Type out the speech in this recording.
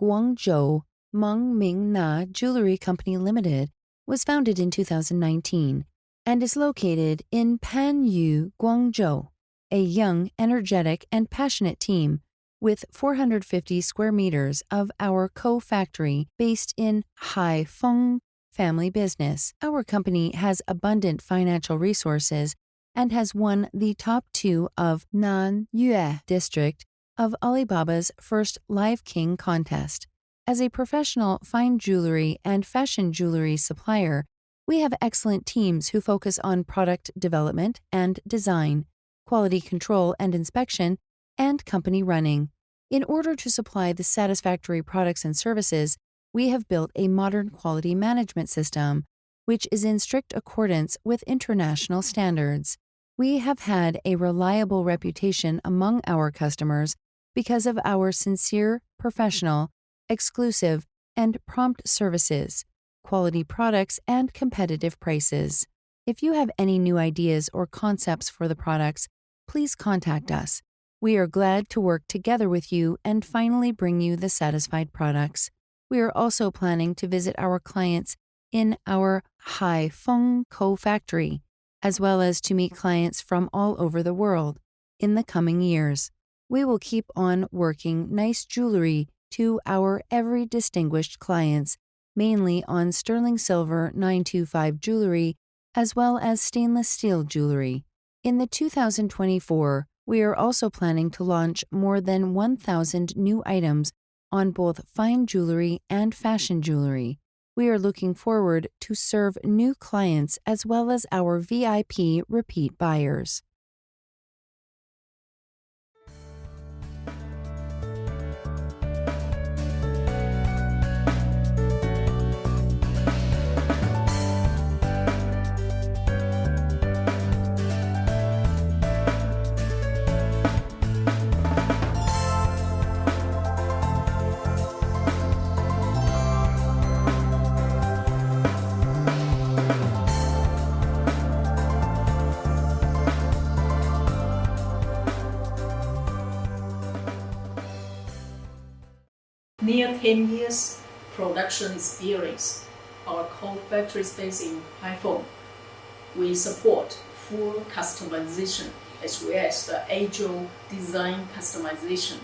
Guangzhou Meng Ming Na Jewelry Company Limited was founded in 2019 and is located in Panyu, Guangzhou, a young, energetic, and passionate team with 450 square meters of our co-factory based in Haifeng family business. Our company has abundant financial resources and has won the top 2 of Nanyue district of Alibaba's first Live King contest. As a professional fine jewelry and fashion jewelry supplier, we have excellent teams who focus on product development and design, quality control and inspection, and company running. In order to supply the satisfactory products and services, we have built a modern quality management system, which is in strict accordance with international standards. We have had a reliable reputation among our customers because of our sincere, professional, exclusive, and prompt services, quality products, and competitive prices. If you have any new ideas or concepts for the products, please contact us. We are glad to work together with you and finally bring you the satisfied products. We are also planning to visit our clients in our Haifeng co-factory, as well as to meet clients from all over the world in the coming years. We will keep on working nice jewelry to our every distinguished clients, mainly on sterling silver 925 jewelry, as well as stainless steel jewelry. In the 2024, we are also planning to launch more than 1,000 new items on both fine jewelry and fashion jewelry. We are looking forward to serve new clients as well as our VIP repeat buyers. Near 10 years production experience. Our co-factory space in Haifeng. We support full customization as well as the agile design customization.